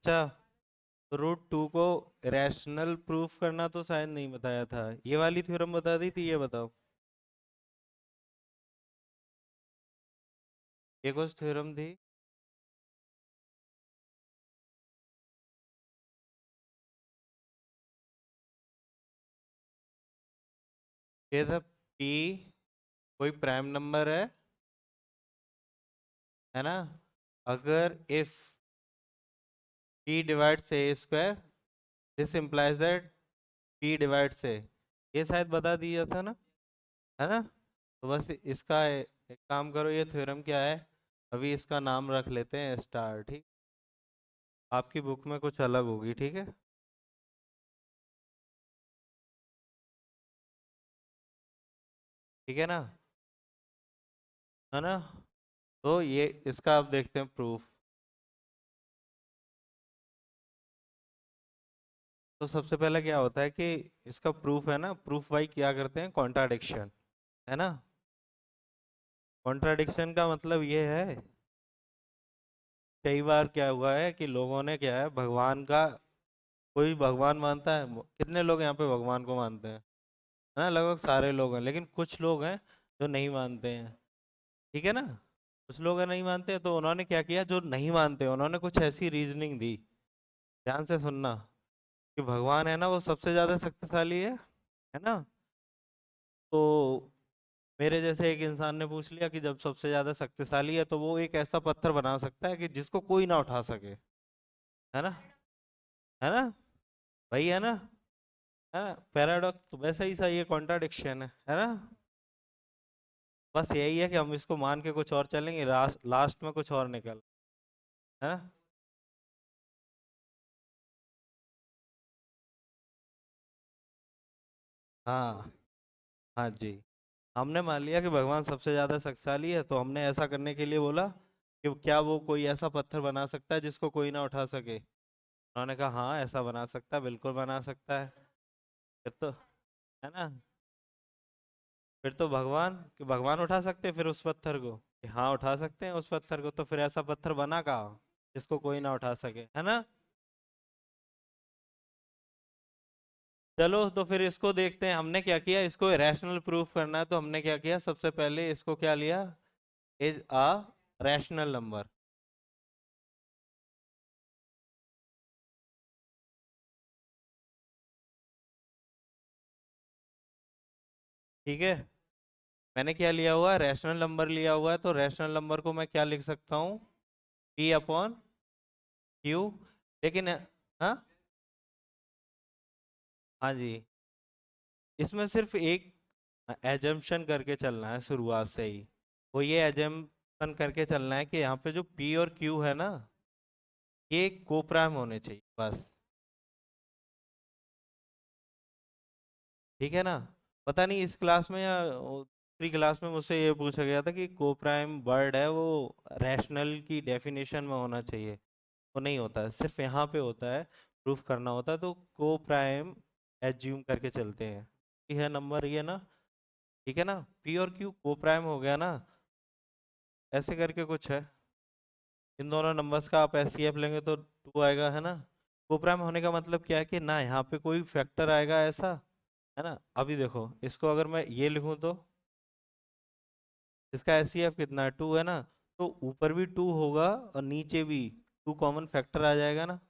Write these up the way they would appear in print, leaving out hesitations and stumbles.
अच्छा, तो रूट 2 को रैशनल प्रूफ करना तो शायद नहीं बताया था, ये वाली थ्योरम बता दी थी, ये बताओ। ये कुछ थ्योरम थी। ये था पी कोई प्राइम नंबर है ना, अगर if P divides a square, this implies that P divides a, ये शायद बता दिया था ना, है ना। तो बस इसका एक काम करो, ये थ्योरम क्या है, अभी इसका नाम रख लेते हैं स्टार, ठीक। आपकी बुक में कुछ अलग होगी, ठीक है। ठीक है ना, है ना। तो ये इसका आप देखते हैं प्रूफ। तो सबसे पहले क्या होता है कि इसका प्रूफ है ना, प्रूफ वाई क्या करते हैं, कॉन्ट्राडिक्शन, है ना। कॉन्ट्राडिक्शन का मतलब ये है, कई बार क्या हुआ है कि लोगों ने क्या है, भगवान का, कोई भगवान मानता है, कितने लोग यहाँ पे भगवान को मानते हैं, है ना, लगभग सारे लोग हैं, लेकिन कुछ लोग हैं जो नहीं मानते हैं, ठीक है ना। कुछ लोग हैं नहीं मानते हैं, तो उन्होंने क्या किया, जो नहीं मानते उन्होंने कुछ ऐसी रीजनिंग दी, ध्यान से सुनना, कि भगवान है ना वो सबसे ज्यादा शक्तिशाली है ना। तो मेरे जैसे एक इंसान ने पूछ लिया कि जब सबसे ज्यादा शक्तिशाली है तो वो एक ऐसा पत्थर बना सकता है कि जिसको कोई ना उठा सके, है ना, है ना, वही है ना, पैराडॉक्स तो वैसा ही सही है, कॉन्ट्राडिक्शन है ना। बस यही है कि हम इसको मान के कुछ और चलेंगे, लास्ट में कुछ और निकल, है ना। हाँ, हाँ जी। हमने मान लिया कि भगवान सबसे ज्यादा शक्तिशाली है, तो हमने ऐसा करने के लिए बोला कि क्या वो कोई ऐसा पत्थर बना सकता है जिसको कोई ना उठा सके। उन्होंने कहा हाँ ऐसा बना सकता है, बिल्कुल बना सकता है। फिर तो, है ना, फिर तो भगवान उठा सकते हैं फिर उस पत्थर को, कि हाँ उठा सकते हैं उस पत्थर को, तो फिर ऐसा पत्थर बना कहाँ जिसको कोई ना उठा सके, है ना। चलो तो फिर इसको देखते हैं, हमने क्या किया, इसको रैशनल प्रूफ करना है, तो हमने क्या किया, सबसे पहले इसको क्या लिया, इज अ रैशनल नंबर, ठीक है। मैंने क्या लिया हुआ है, रैशनल नंबर लिया हुआ है, तो रैशनल नंबर को मैं क्या लिख सकता हूँ, पी अपॉन क्यू। लेकिन हाँ, हाँ जी, इसमें सिर्फ एक एजम्पशन करके चलना है शुरुआत से ही, वो ये एजम्पशन करके चलना है कि यहाँ पे जो पी और क्यू है ना, ये कोप्राइम होने चाहिए बस, ठीक है ना। पता नहीं इस क्लास में या दूसरी क्लास में मुझसे ये पूछा गया था कि कोप्राइम वर्ड है वो रैशनल की डेफिनेशन में होना चाहिए, वो नहीं होता है, सिर्फ यहाँ पे होता है, प्रूफ करना होता है, तो कोप्राइम एज्यूम करके चलते हैं, ये है नंबर, ये ना, ठीक है ना, पी और क्यू कोप्राइम हो गया ना, ऐसे करके कुछ है। इन दोनों नंबर्स का आप एचसीएफ लेंगे तो 2 आएगा, है ना। कोप्राइम होने का मतलब क्या है कि ना यहाँ पे कोई फैक्टर आएगा ऐसा, है ना। अभी देखो इसको अगर मैं ये लिखूं तो इसका एचसीएफ कितना है, 2 है ना, तो ऊपर भी 2 होगा और नीचे भी 2 कॉमन फैक्टर आ जाएगा ना,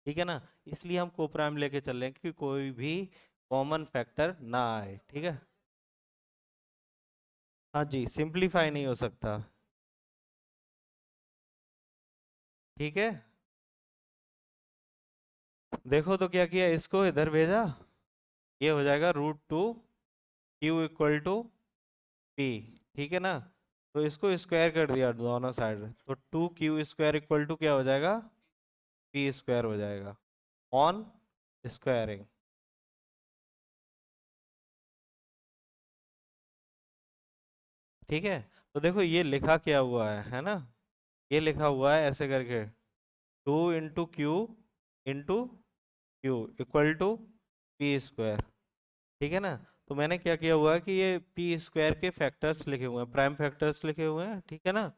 ठीक है ना। इसलिए हम कोप्राइम लेके चल रहे हैं कि कोई भी कॉमन फैक्टर ना आए, ठीक है। हाँ जी, सिंप्लीफाई नहीं हो सकता, ठीक है। देखो तो क्या किया, इसको इधर भेजा, ये हो जाएगा root 2 q equal to p, ठीक है ना। तो इसको स्क्वायर कर दिया दोनों साइड, तो 2 क्यू स्क्वायर इक्वल टू क्या हो जाएगा, पी स्क्वायर हो जाएगा, ऑन स्क्वायरिंग, ठीक है। तो देखो ये लिखा क्या हुआ है ना, ये लिखा हुआ है ऐसे करके, 2 into q equal to p square, ठीक है ना। तो मैंने क्या किया हुआ है कि ये पी स्क्वायर के फैक्टर्स लिखे हुए हैं, प्राइम फैक्टर्स लिखे हुए हैं, ठीक है ना।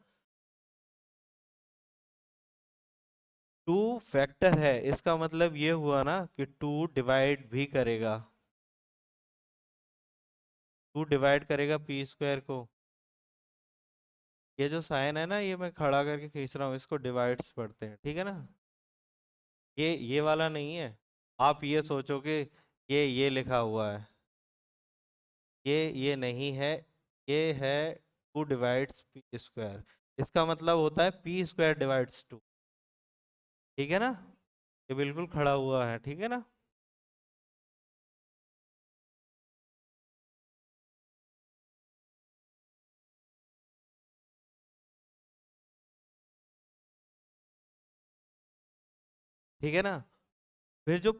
टू फैक्टर है, इसका मतलब ये हुआ ना कि टू डिवाइड भी करेगा, टू डिवाइड करेगा पी स्क्वायर को। ये जो साइन है ना, ये मैं खड़ा करके खींच रहा हूँ, इसको डिवाइड्स पढ़ते हैं, ठीक है ना। ये वाला नहीं है। आप ये सोचो कि ये लिखा हुआ है, ये नहीं है, ये है टू डिवाइड्स पी स्क्वायर। इसका मतलब होता है पी स्क्वायर डिवाइड्स टू, ठीक है ना। ये बिल्कुल खड़ा हुआ है, ठीक है ना। ठीक है ना। फिर जो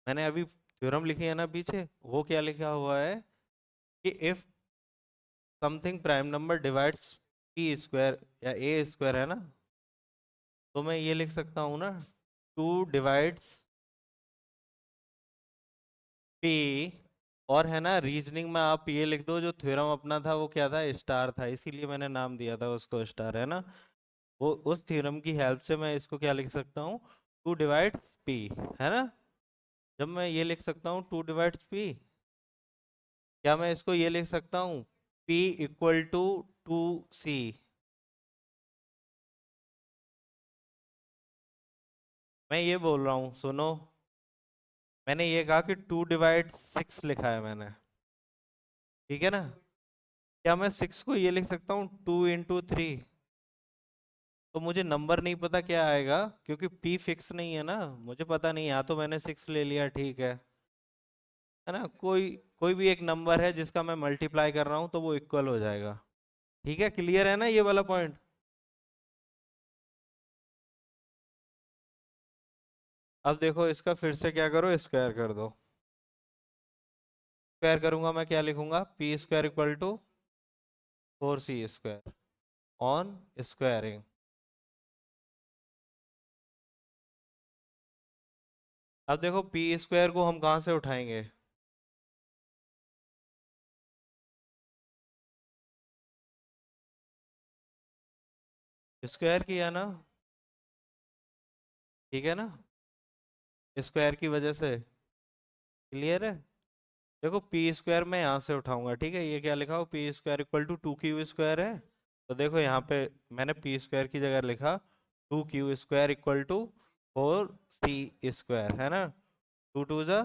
मैंने अभी थ्योरम लिखी है ना पीछे, वो क्या लिखा हुआ है कि if something prime number divides P square या ए स्क्वायर, है ना, तो मैं ये लिख सकता हूँ ना, टू डिवाइड्स पी। और है ना, रीजनिंग में आप ये लिख दो, जो थ्योरम अपना था वो क्या था, स्टार था, इसीलिए मैंने नाम दिया था उसको स्टार, है ना। वो उस थ्योरम की हेल्प से मैं इसको क्या लिख सकता हूँ, टू डिवाइड्स पी, है ना। जब मैं ये लिख सकता हूँ टू डिवाइड्स पी, क्या मैं इसको ये लिख सकता हूँ, P इक्वल टू टू सी। मैं ये बोल रहा हूँ, सुनो, मैंने ये कहा कि टू डिवाइड सिक्स लिखा है मैंने, ठीक है ना। क्या मैं सिक्स को ये लिख सकता हूँ टू इंटू थ्री। तो मुझे नंबर नहीं पता क्या आएगा, क्योंकि P फिक्स नहीं है ना, मुझे पता नहीं, यहाँ तो मैंने सिक्स ले लिया, ठीक है ना। कोई कोई भी एक नंबर है जिसका मैं मल्टीप्लाई कर रहा हूँ तो वो इक्वल हो जाएगा, ठीक है। क्लियर है ना ये वाला पॉइंट। अब देखो, इसका फिर से क्या करो, स्क्वायर कर दो। स्क्वायर करूंगा मैं, क्या लिखूंगा, p square equal to four c square on squaring. अब देखो, पी स्क्वायर को हम कहाँ से उठाएंगे, स्क्वायर किया ना, ठीक है ना, स्क्वायर की वजह से। क्लियर है। देखो, पी स्क्वायर मैं यहाँ से उठाऊंगा, ठीक है। ये क्या लिखा हो, p square equal to two q square है। तो देखो यहाँ पे मैंने पी स्क्वायर की जगह लिखा two q square equal to four c square, है ना। टू टू जा,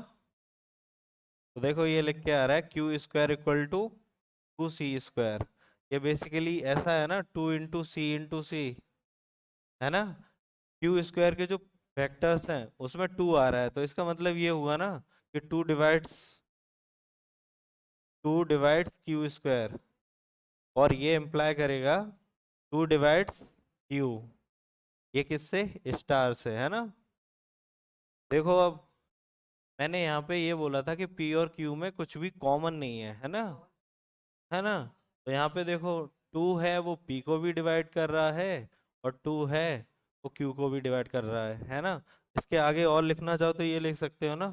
तो देखो ये लिख के आ रहा है q square equal to two c square. ये बेसिकली ऐसा है ना, two into c into c, है ना। क्यू स्क्वायर के जो वेक्टर्स हैं उसमें टू आ रहा है, तो इसका मतलब ये हुआ ना कि टू डिवाइड्स क्यू स्क्वायर, और ये इम्प्लाई करेगा टू डिवाइड्स क्यू। ये किससे, स्टार से, है ना। देखो अब, मैंने यहाँ पे ये बोला था कि पी और क्यू में कुछ भी कॉमन नहीं है ना, है ना। तो यहाँ पे देखो, टू है वो पी को भी डिवाइड कर रहा है, और टू है वो क्यू को भी डिवाइड कर रहा है ना। इसके आगे और लिखना चाहो तो ये लिख सकते हो ना,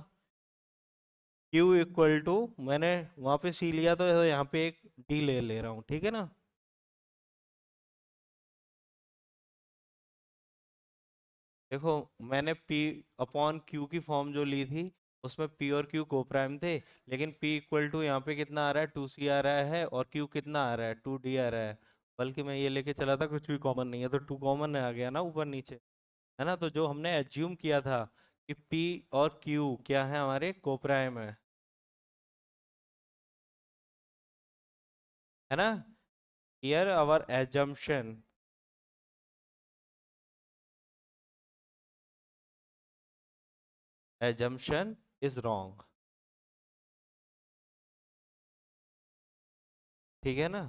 क्यू इक्वल टू, मैंने वहां पे सी लिया तो यहाँ पे एक डी ले ले रहा हूँ, ठीक है ना। देखो, मैंने पी अपॉन क्यू की फॉर्म जो ली थी, उसमें पी और क्यू को प्राइम थे, लेकिन पी इक्वल टू यहाँ पे कितना आ रहा है, टू सी आ रहा है, और क्यू कितना आ रहा है, टू डी आ रहा है। बल्कि मैं ये लेके चला था कुछ भी कॉमन नहीं है, तो टू कॉमन आ गया ना ऊपर नीचे, है ना। तो जो हमने एज्यूम किया था कि पी और क्यू क्या है, हमारे कोप्राइम है ना। Here our assumption is wrong, ठीक है ना।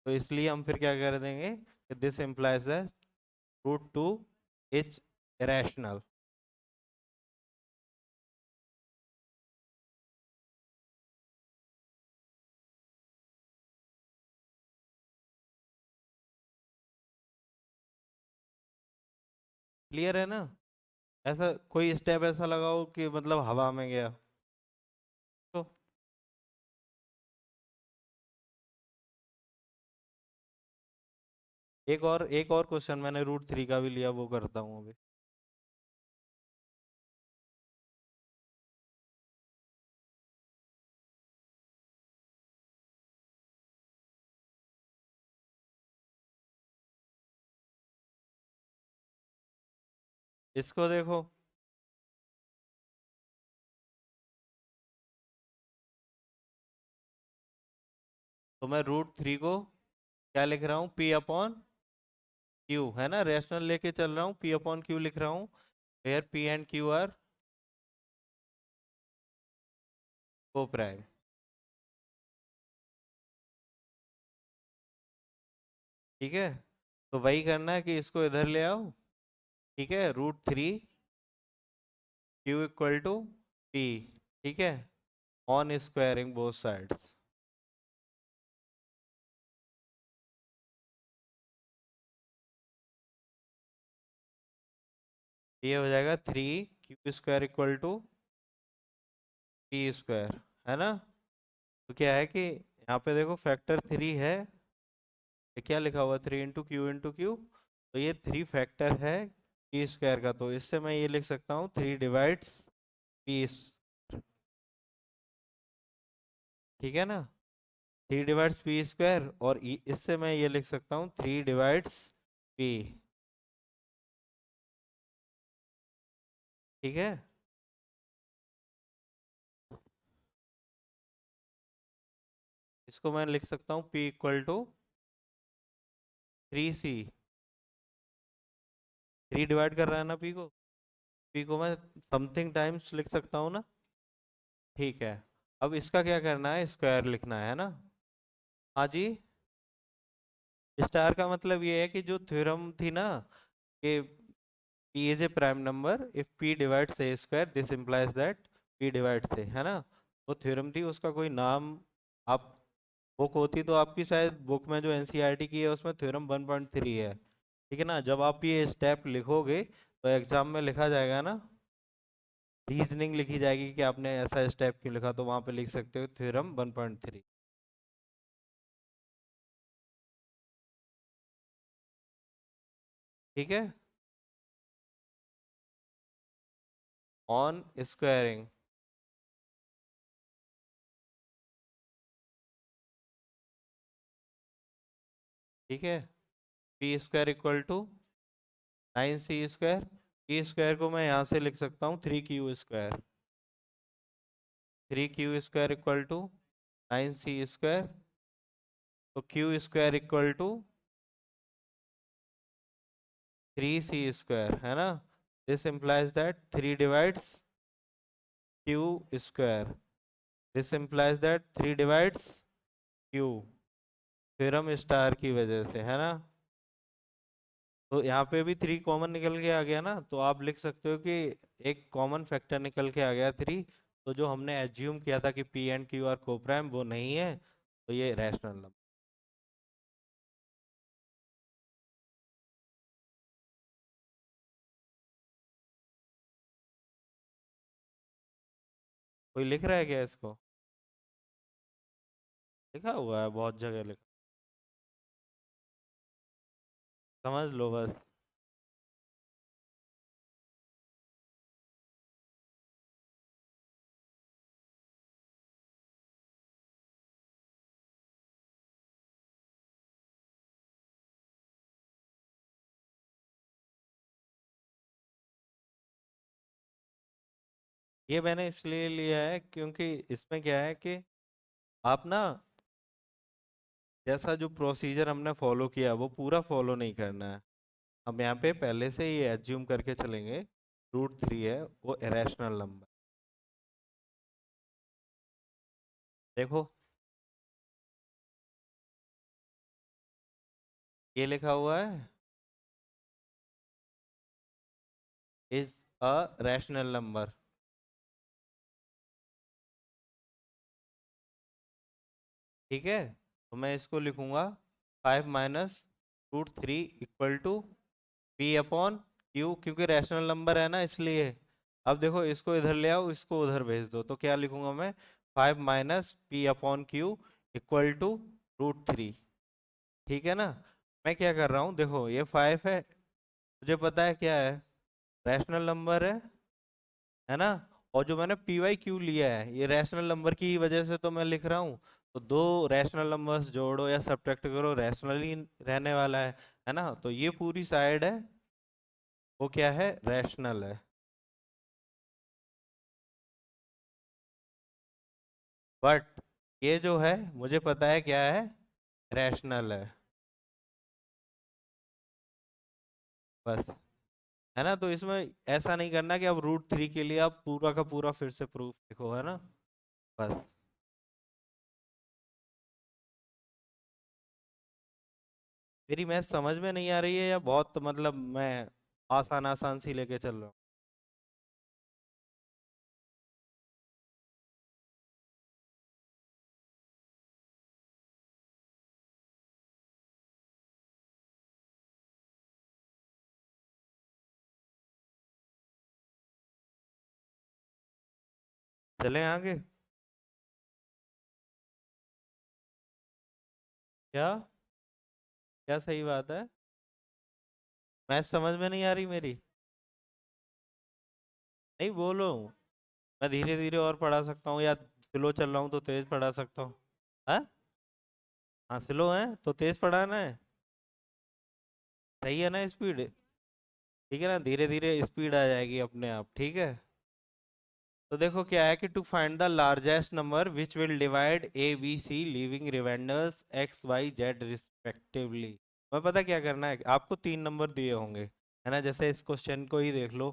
तो इसलिए हम फिर क्या कर देंगे, this implies that root two is irrational. Clear है ना। ऐसा कोई स्टेप ऐसा लगाओ कि मतलब हवा में गया, तो एक और क्वेश्चन मैंने रूट थ्री का भी लिया, वो करता हूँ अभी। इसको देखो, तो मैं √3 को क्या लिख रहा हूँ, पी अपॉन क्यू, है ना, रेशनल लेके चल रहा हूँ, पी अपॉन क्यू लिख रहा हूँ। Where p and q are coprime. ठीक है, तो वही करना है कि इसको इधर ले आओ। ठीक है, √3 क्यू इक्वल टू पी। ठीक है, ऑन स्क्वायरिंग बोथ साइड्स। ये हो जाएगा 3 q square equal to p square, है ना। तो क्या है कि यहाँ पे देखो फैक्टर 3 है, ये क्या लिखा हुआ, 3 × Q × Q, तो ये 3 फैक्टर है पी स्क्वायर का, तो इससे मैं ये लिख सकता हूँ 3 डिवाइड्स पी। ठीक है ना, 3 डिवाइड्स पी स्क्वायर, और इससे मैं ये लिख सकता हूँ 3 डिवाइड्स पी। ठीक है, इसको मैं लिख सकता हूँ P equal to 3C। 3 divide कर रहा है ना पी को मैं समथिंग टाइम्स लिख सकता हूँ ना। ठीक है, अब इसका क्या करना है, स्क्वायर लिखना है ना। हाँ जी, स्टार का मतलब ये है कि जो थ्योरम थी ना कि P is a prime number if P divides a square this implies that P divides a, है ना। वो थ्योरम थी, उसका कोई नाम, आप बुक होती तो आपकी शायद बुक में जो एनसीईआरटी की है उसमें थ्योरम 1.3 है। ठीक है ना, जब आप ये स्टेप लिखोगे तो एग्जाम में लिखा जाएगा ना, रीजनिंग लिखी जाएगी कि आपने ऐसा स्टेप क्यों लिखा, तो वहां पे लिख सकते हो थ्योरम 1.3। ठीक है, ऑन स्क्वायरिंग। ठीक है, P² = 9C²। पी स्क्वायर को मैं यहाँ से लिख सकता हूँ 3Q²। 3Q² = 9C², तो Q² = 3C², है ना। This implies that 3 divides Q²। This implies that 3 divides Q, theorem star की वजह से, है ना। तो यहाँ पे भी 3 कॉमन निकल के आ गया ना, तो आप लिख सकते हो कि एक कॉमन फैक्टर निकल के आ गया 3। तो जो हमने एज्यूम किया था कि P and q are coprime, वो नहीं है, तो ये रैशनल नंबर। कोई लिख रहा है क्या इसको? लिखा हुआ है, बहुत जगह लिखा, समझ लो बस। ये मैंने इसलिए लिया है क्योंकि इसमें क्या है कि आप ना, जैसा जो प्रोसीजर हमने फॉलो किया वो पूरा फॉलो नहीं करना है। हम यहाँ पे पहले से ये एज्यूम करके चलेंगे, √3 है वो इरेशनल नंबर। देखो, ये लिखा हुआ है इज अ रैशनल नंबर। ठीक है, तो मैं इसको लिखूंगा 5 - √3 = P/Q, क्योंकि रैशनल नंबर है ना इसलिए। अब देखो, इसको इधर ले आओ, इसको उधर भेज दो, तो क्या लिखूंगा मैं, 5 - P/Q = √3। ठीक है ना। मैं क्या कर रहा हूँ, देखो ये 5 है, मुझे पता है क्या है, रैशनल नंबर है ना। और जो मैंने PQ लिया है ये रैशनल नंबर की वजह से तो मैं लिख रहा हूँ, तो दो रैशनल नंबर्स जोड़ो या सब्ट्रैक्ट करो, रैशनल ही रहने वाला है ना। तो ये पूरी साइड है वो क्या है, रैशनल है। बट ये जो है मुझे पता है क्या है, रैशनल है। बस, है ना। तो इसमें ऐसा नहीं करना कि अब √3 के लिए आप पूरा का पूरा फिर से प्रूफ लिखो, है ना। बस। मेरी मैथ समझ में नहीं आ रही है या बहुत मतलब मैं आसान आसान सी लेके चल रहा हूँ। चलें आगे। क्या? क्या सही बात है? मैथ समझ में नहीं आ रही मेरी? नहीं बोलो। मैं धीरे धीरे और पढ़ा सकता हूँ, या स्लो चल रहा हूँ तो तेज पढ़ा सकता हूँ। हाँ। हाँ स्लो है तो तेज पढ़ाना है। सही है ना स्पीड? ठीक है ना, धीरे धीरे स्पीड आ जाएगी अपने आप, ठीक है। तो देखो क्या है कि to find the largest number which will divide A B C leaving remainders X Y Z respectively. मैं पता क्या करना है, आपको 3 नंबर दिए होंगे, है ना। जैसे इस क्वेश्चन को ही देख लो,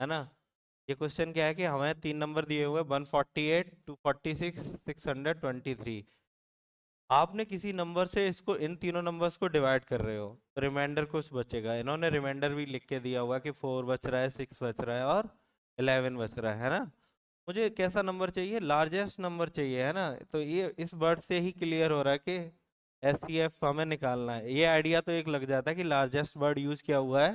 है ना। ये क्वेश्चन क्या है कि हमें 3 नंबर दिए हुए, 148, 246, 623। आपने किसी नंबर से इसको, इन तीनों नंबर्स को डिवाइड कर रहे हो, तो रिमाइंडर कुछ बचेगा। इन्होंने रिमाइंडर भी लिख के दिया हुआ कि 4 बच रहा है, 6 बच रहा है और 11 बच रहा है ना। मुझे कैसा नंबर चाहिए, लार्जेस्ट नंबर चाहिए, है ना। तो ये इस वर्ड से ही क्लियर हो रहा है कि एस सी एफ हमें निकालना है। ये आइडिया तो एक लग जाता है कि लार्जेस्ट वर्ड यूज किया हुआ है,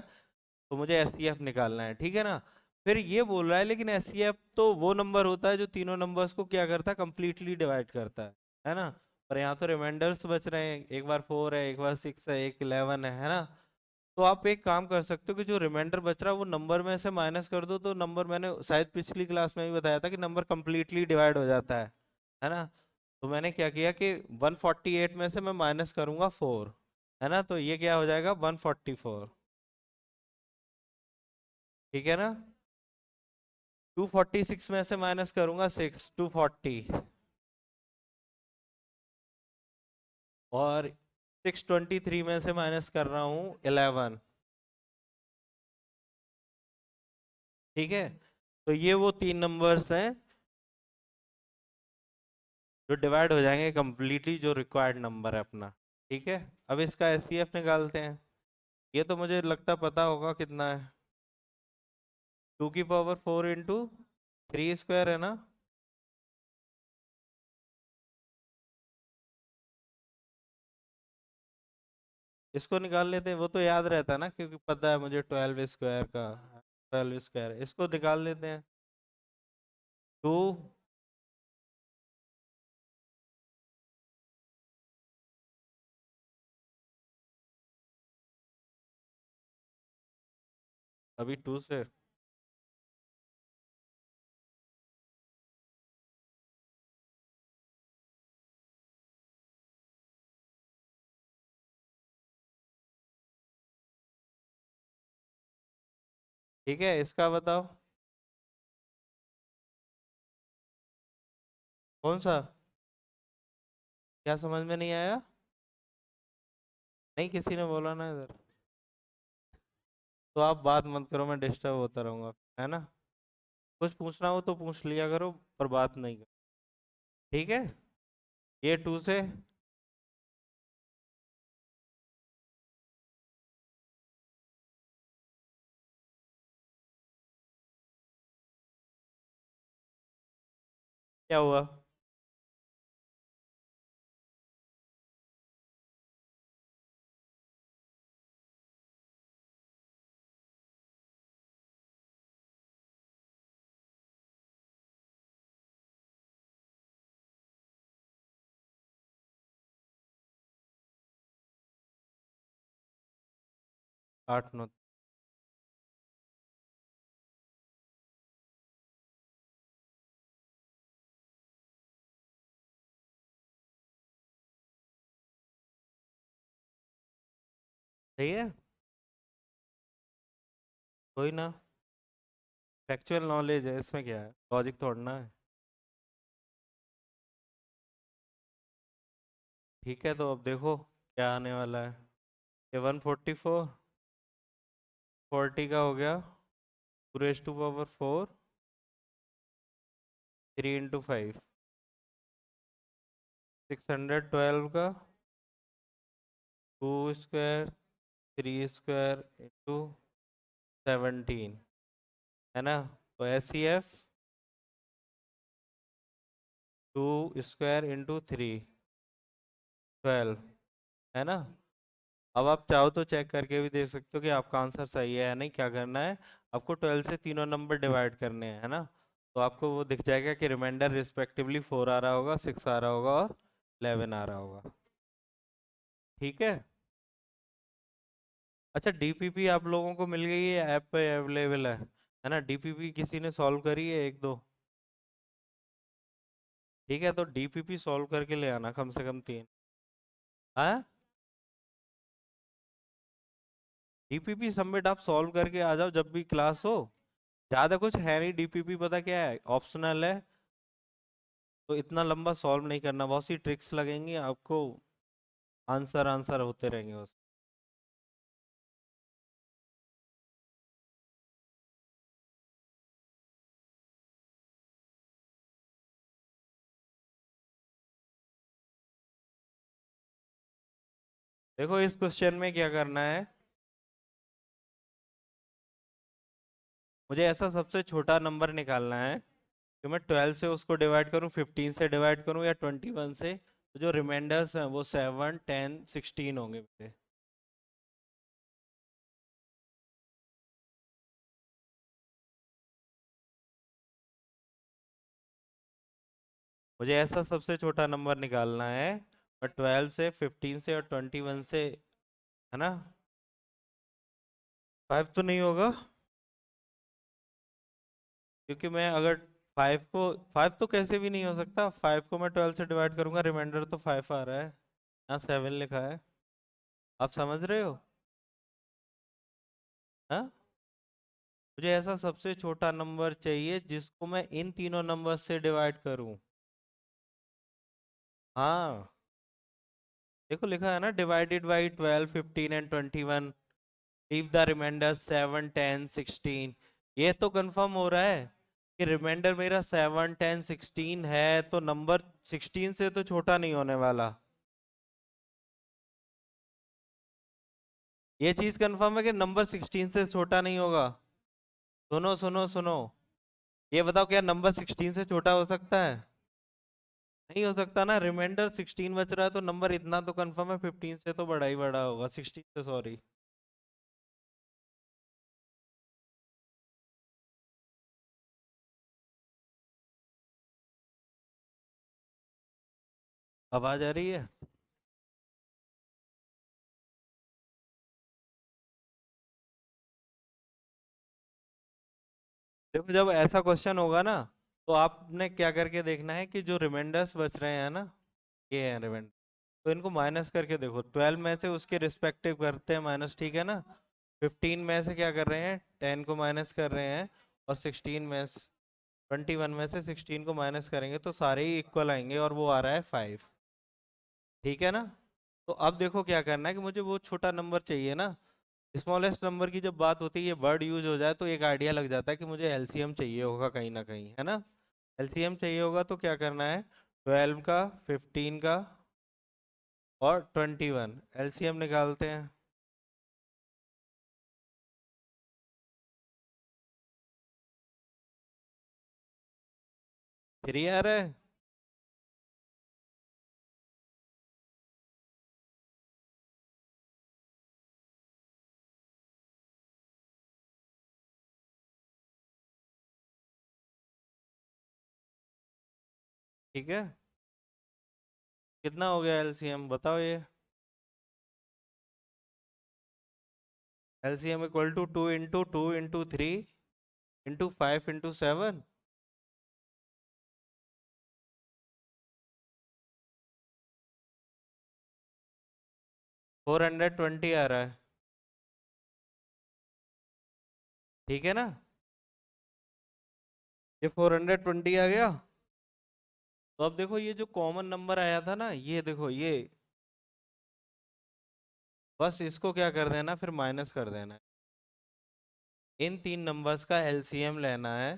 तो मुझे एस सी एफ निकालना है, ठीक है ना। फिर ये बोल रहा है लेकिन एस सी एफ तो वो नंबर होता है जो तीनों नंबर्स को क्या करता है, कंप्लीटली डिवाइड करता है ना। पर यहाँ तो रिमाइंडर्स बच रहे हैं, एक बार 4 है, एक बार 6 है, एक 11 है ना। तो आप एक काम कर सकते हो कि जो रिमाइंडर बच रहा है वो नंबर में से माइनस कर दो, तो नंबर, मैंने शायद पिछली क्लास में भी बताया था कि नंबर कंप्लीटली डिवाइड हो जाता है ना। तो मैंने क्या किया कि 148 में से मैं माइनस करूंगा 4, है ना। तो ये क्या हो जाएगा, 144, ठीक है ना। 246 में से माइनस करूंगा 6, 240। और 623 में से माइनस कर रहा हूँ 11, ठीक है। तो ये वो 3 नंबर्स हैं जो डिवाइड हो जाएंगे कंप्लीटली, जो रिक्वायर्ड नंबर है अपना, ठीक है। अब इसका एचसीएफ निकालते हैं। ये तो मुझे लगता पता होगा कितना है, 2 की पावर 4 इंटू 3 स्क्वायर, है ना। इसको निकाल लेते हैं, वो तो याद रहता है ना, क्योंकि पता है मुझे 12 स्क्वायर का, 12 स्क्वायर, इसको निकाल लेते हैं। 2, अभी 2 से, ठीक है। इसका बताओ, कौन सा? क्या समझ में नहीं आया? नहीं, किसी ने बोला ना इधर। तो आप बात मत करो, मैं डिस्टर्ब होता रहूंगा, है ना। कुछ पूछना हो तो पूछ लिया करो, पर बात नहीं करो, ठीक है। ये 2 से, क्या हुआ? आठ, नौ। सही है। कोई ना, फैक्चुअल नॉलेज है, इसमें क्या है, लॉजिक तोड़ना है। ठीक है, तो अब देखो क्या आने वाला है। ये 144, 40 का हो गया 2 raised to power 4, 3 into 5, 612 का 2 स्क्वायर 3 स्क्वायर into 17, है ना। तो SCF 2 स्क्वायर into 3, 12, है ना। अब आप चाहो तो चेक करके भी देख सकते हो कि आपका आंसर सही है या नहीं। क्या करना है आपको, 12 से तीनों नंबर डिवाइड करने हैं, है ना। तो आपको वो दिख जाएगा कि रिमाइंडर रिस्पेक्टिवली 4 आ रहा होगा, 6 आ रहा होगा और 11 आ रहा होगा। ठीक है। अच्छा, डीपीपी आप लोगों को मिल गई है, ऐप पे अवेलेबल है ना। डीपीपी किसी ने सॉल्व करी है, एक दो? ठीक है, तो डीपीपी सॉल्व करके ले आना कम से कम 3। हाँ, डीपीपी सबमिट आप सॉल्व करके आ जाओ जब भी क्लास हो। ज्यादा कुछ है नहीं, डीपीपी पता क्या है, ऑप्शनल है। तो इतना लंबा सॉल्व नहीं करना, बहुत सी ट्रिक्स लगेंगी आपको, आंसर आंसर होते रहेंगे बस। देखो इस क्वेश्चन में क्या करना है, मुझे ऐसा सबसे छोटा नंबर निकालना है कि मैं 12 से उसको डिवाइड करूं, 15 से डिवाइड करूं, या 21 से। तो जो रिमाइंडर्स हैं वो 7, 10, 16 होंगे मेरे। मुझे ऐसा सबसे छोटा नंबर निकालना है, और 12 से, 15 से और 21 से, है ना। 5 तो नहीं होगा, क्योंकि मैं अगर 5 तो कैसे भी नहीं हो सकता। 5 को मैं 12 से डिवाइड करूंगा, रिमाइंडर तो 5 आ रहा है, यहाँ 7 लिखा है। आप समझ रहे हो? हाँ, मुझे ऐसा सबसे छोटा नंबर चाहिए जिसको मैं इन तीनों नंबर से डिवाइड करूं। हाँ, देखो लिखा है ना, divided by 12, 15 and 21, leave the remainder 7, 10, 16। ये तो कंफर्म हो रहा है कि रिमाइंडर मेरा 7, 10, 16 है, तो नंबर 16 से तो छोटा नहीं होने वाला। ये चीज कंफर्म है कि नंबर 16 से छोटा नहीं होगा। सुनो सुनो सुनो, ये बताओ क्या नंबर 16 से छोटा हो सकता है? नहीं हो सकता ना, रिमाइंडर 16 बच रहा है, तो नंबर इतना तो कंफर्म है 15 से तो बड़ा ही बड़ा होगा, 16 से, सॉरी। आवाज आ रही है? देखो जब ऐसा क्वेश्चन होगा ना, तो आपने क्या करके देखना है कि जो रिमाइंडर्स बच रहे हैं ना, ये है रिमाइंडर, तो इनको माइनस करके देखो। 12 में से उसके रिस्पेक्टिव करते हैं माइनस, ठीक है ना। 15 में से क्या कर रहे हैं, 10 को माइनस कर रहे हैं, और 21 में से 16 को माइनस करेंगे, तो सारे ही इक्वल आएंगे, और वो आ रहा है 5। ठीक है ना। तो अब देखो क्या करना है कि मुझे वो छोटा नंबर चाहिए ना। स्मॉलेस्ट नंबर की जब बात होती है, ये वर्ड यूज हो जाए तो एक आइडिया लग जाता है कि मुझे एलसीएम चाहिए होगा कहीं ना कहीं, है ना। एलसीएम चाहिए होगा तो क्या करना है, 12 का, 15 का और 21, एलसीएम निकालते हैं। फिर ये आ रहा है। ठीक है, कितना हो गया एलसीएम बताओ ये। LCM equal to 2 into 2 into 3 into 5 into 7। 420 आ रहा है। ठीक है ना, ये 420 आ गया। तो अब देखो ये जो कॉमन नंबर आया था ना, ये देखो ये, बस इसको क्या कर देना, फिर माइनस कर देना है। इन तीन नंबर्स का एलसीएम लेना है,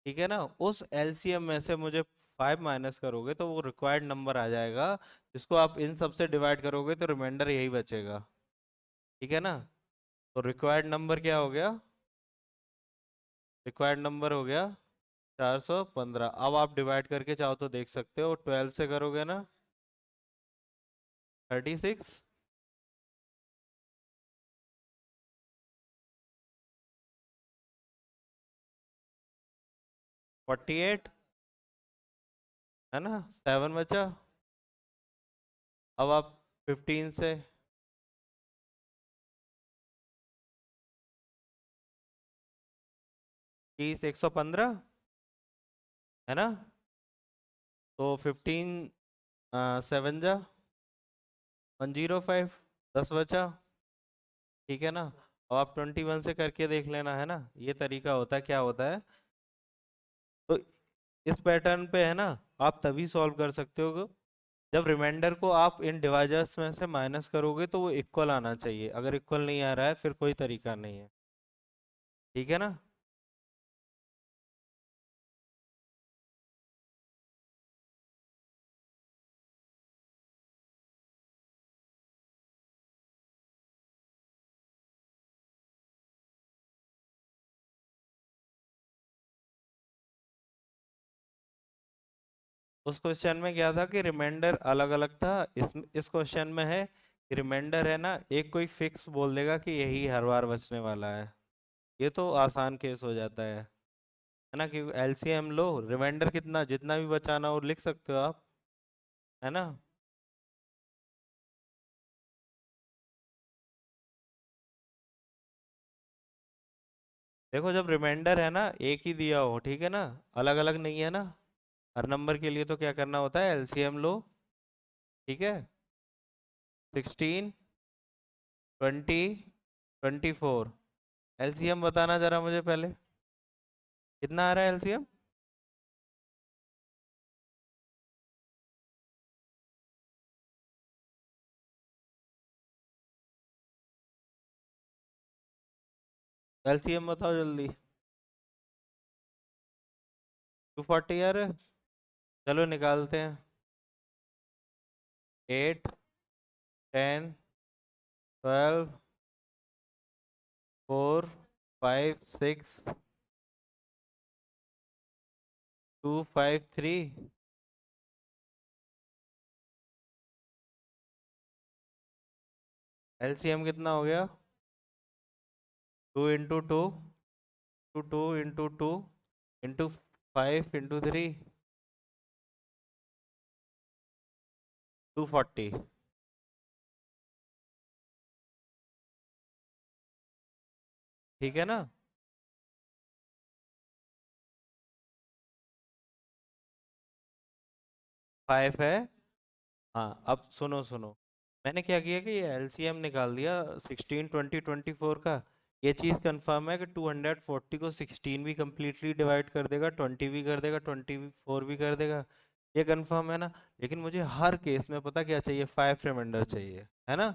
ठीक है ना। उस एलसीएम में से मुझे 5 माइनस करोगे तो वो रिक्वायर्ड नंबर आ जाएगा, जिसको आप इन सब से डिवाइड करोगे तो रिमाइंडर यही बचेगा, ठीक है ना। तो रिक्वायर्ड नंबर क्या हो गया, रिक्वायर्ड नंबर हो गया 415। अब आप डिवाइड करके चाहो तो देख सकते हो, 12 से करोगे ना 36, 48, है ना, 7 बचा। अब आप 15 से, 30, 115, है ना। तो 15, 7 जा 105, 10 बचा, ठीक है ना। अब आप 21 से करके देख लेना, है ना। ये तरीका होता है, क्या होता है, तो इस पैटर्न पे है ना, आप तभी सॉल्व कर सकते हो जब रिमाइंडर को आप इन डिवाइजर्स में से माइनस करोगे तो वो इक्वल आना चाहिए। अगर इक्वल नहीं आ रहा है फिर कोई तरीका नहीं है, ठीक है ना। उस क्वेश्चन में क्या था कि रिमाइंडर अलग अलग था, इस क्वेश्चन में है कि रिमाइंडर है ना, एक कोई फिक्स बोल देगा कि यही हर बार बचने वाला है। ये तो आसान केस हो जाता है ना, कि एलसीएम लो, रिमाइंडर कितना, जितना भी बचाना हो लिख सकते हो आप, है ना। देखो जब रिमाइंडर है ना एक ही दिया हो, ठीक है ना, अलग अलग नहीं है ना, हर नंबर के लिए तो क्या करना होता है, एलसीएम लो, ठीक है। 16, 20, 24, एलसीएम बताना जरा मुझे पहले, कितना आ रहा है एलसीएम। एलसीएम बताओ जल्दी। 240 आ रहा है, चलो निकालते हैं। 8, 10, 12, 4, 5, 6, 2, 5, 3, एलसीएम कितना हो गया, 2 इंटू 2 इंटू 2 इंटू 5 इंटू 3, 240, ठीक है ना। 5 है, हाँ अब सुनो सुनो, मैंने क्या किया कि ये एलसीएम निकाल दिया 16, 20, 24 का। ये चीज़ कंफर्म है कि 240 को 16 भी कंप्लीटली डिवाइड कर देगा, 20 भी कर देगा, 24 भी कर देगा, ये कंफर्म है ना। लेकिन मुझे हर केस में पता क्या चाहिए, 5 रिमाइंडर चाहिए, है ना।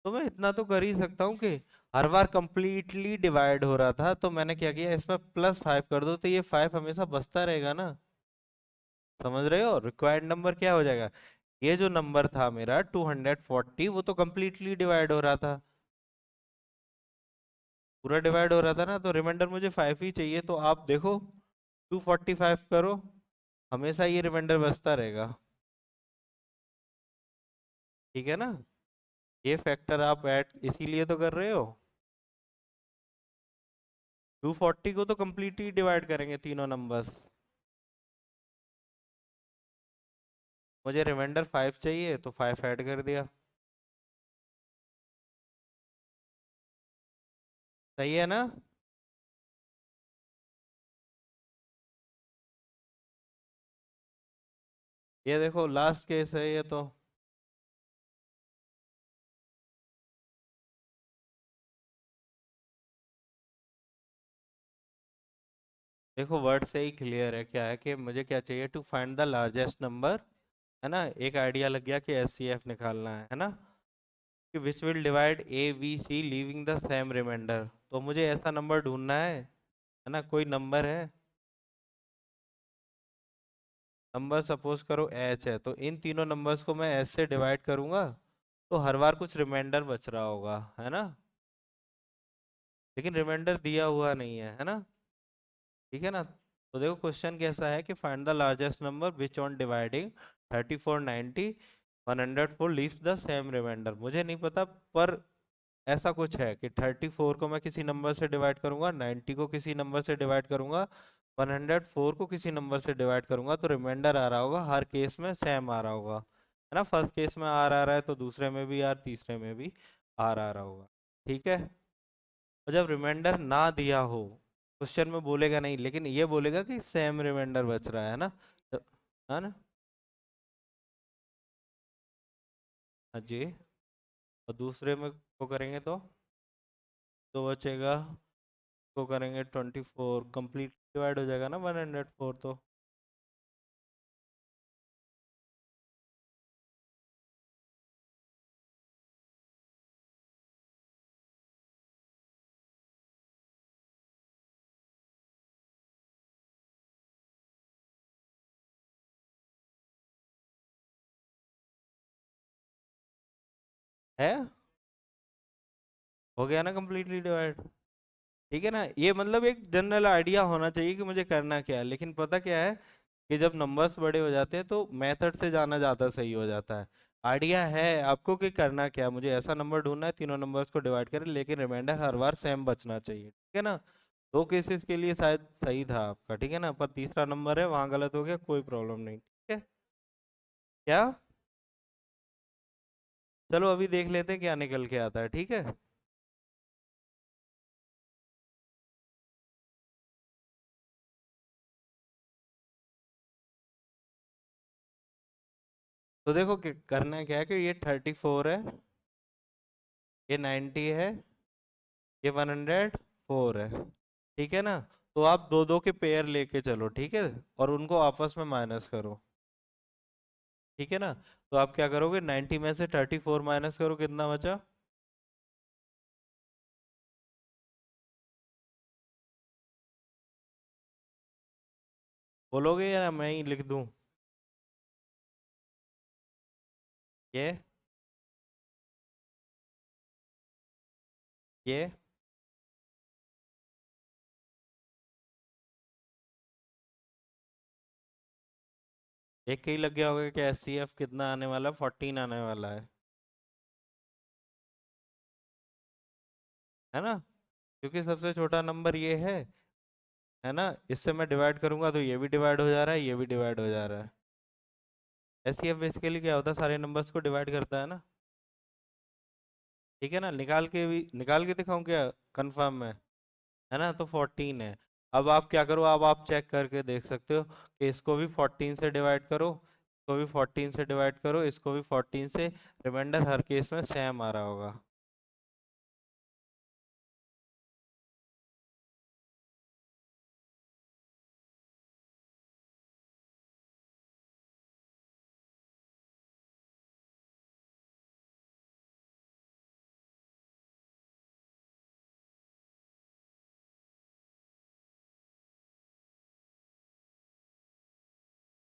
तो मैं इतना तो कर ही सकता हूँ कि हर बार कंप्लीटली डिवाइड हो रहा था तो मैंने क्या किया, इसमें +5 कर दो तो ये 5 हमेशा बचता रहेगा ना। समझ रहे हो, रिक्वायर्ड नंबर क्या हो जाएगा, ये जो नंबर था मेरा 240, वो तो कंप्लीटली डिवाइड हो रहा था, पूरा डिवाइड हो रहा था ना, तो रिमाइंडर मुझे 5 ही चाहिए। तो आप देखो 245 करो, हमेशा ये रिमाइंडर बचता रहेगा, ठीक है ना। ये फैक्टर आप ऐड इसीलिए तो कर रहे हो, 240 को तो कंप्लीटली डिवाइड करेंगे तीनों नंबर्स। मुझे रिमाइंडर 5 चाहिए तो 5 ऐड कर दिया, सही है ना। ये देखो लास्ट केस है ये तो, देखो वर्ड से ही क्लियर है, क्या है कि मुझे क्या चाहिए, to find the largest number, है ना। एक आइडिया लग गया कि एचसीएफ निकालना है ना, कि which will divide A B C leaving the same remainder. तो मुझे ऐसा नंबर ढूंढना है ना। कोई नंबर है, नंबर सपोज करो एच है, तो इन तीनों नंबर्स को मैं एच से डिवाइड करूंगा, तो हर बार कुछ रिमाइंडर बच रहा होगा, है ना। लेकिन रिमाइंडर दिया हुआ नहीं है ना, ठीक है ना। तो देखो क्वेश्चन कैसा है कि find the largest number which on dividing 3490 104 leaves the same remainder. मुझे नहीं पता, पर ऐसा कुछ है कि 34 को मैं किसी नंबर से डिवाइड करूंगा, 90 को किसी नंबर से डिवाइड करूंगा, 104 को किसी नंबर से डिवाइड करूंगा, तो रिमाइंडर आ रहा होगा हर केस में सेम आ रहा होगा, है ना। फर्स्ट केस में आर आ रहा है तो दूसरे में भी आर, तीसरे में भी आर आ रहा होगा, ठीक है। और जब रिमाइंडर ना दिया हो, क्वेश्चन में बोलेगा नहीं, लेकिन ये बोलेगा कि सेम रिमाइंडर बच रहा है ना, है ना। हाँ जी। और दूसरे में को करेंगे तो बचेगा, को करेंगे 24, कंप्लीट डिवाइड हो जाएगा ना 104 तो। है, हो गया ना कंप्लीटली डिवाइड, ठीक है ना। ये मतलब एक जनरल आइडिया होना चाहिए कि मुझे करना क्या है, लेकिन पता क्या है कि जब नंबर्स बड़े हो जाते हैं तो मेथड से जाना ज़्यादा सही हो जाता है। आइडिया है आपको कि करना क्या है, मुझे ऐसा नंबर ढूंढना है, तीनों नंबर्स को डिवाइड करें, लेकिन रिमाइंडर हर बार सेम बचना चाहिए, ठीक है ना। दो केसेस के लिए शायद सही था आपका, ठीक है ना, पर तीसरा नंबर है वहाँ गलत हो गया, कोई प्रॉब्लम नहीं, ठीक है। क्या, चलो अभी देख लेते हैं क्या निकल के आता है, ठीक है। तो देखो करना क्या है कि ये 34 है, ये 90 है, ये 104 है, ठीक है ना। तो आप दो दो के पेयर लेके चलो, ठीक है, और उनको आपस में माइनस करो, ठीक है ना। तो आप क्या करोगे, 90 में से 34 माइनस करो, कितना बचा। बोलोगे या मैं ही लिख दूं। ये ये एक ही लग गया होगा कि एस सी एफ कितना आने वाला है, 14 आने वाला है ना। क्योंकि सबसे छोटा नंबर ये है ना। इससे मैं डिवाइड करूंगा तो ये भी डिवाइड हो जा रहा है, ये भी डिवाइड हो जा रहा है। एस सी एफ बेसिकली क्या होता है, सारे नंबर्स को डिवाइड करता है ना, ठीक है ना। निकाल के दिखाऊं क्या, कंफर्म है ना। तो 14 है। अब आप क्या करो, अब आप चेक करके देख सकते हो कि इसको भी 14 से डिवाइड करो, इसको भी 14 से डिवाइड करो, इसको भी 14 से, रिमाइंडर हर केस में सेम आ रहा होगा।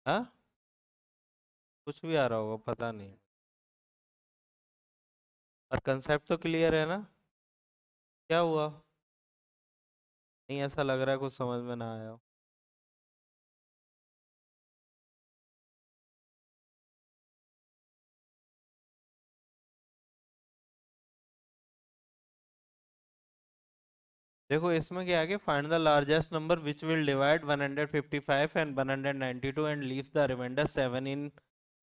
हाँ, कुछ भी आ रहा होगा, पता नहीं, और कंसेप्ट तो क्लियर है ना। क्या हुआ, नहीं ऐसा लग रहा है कुछ समझ में ना आया हो। देखो इसमें क्या है कि find the largest number which will divide 155 and 192 and leaves the remainder 7 in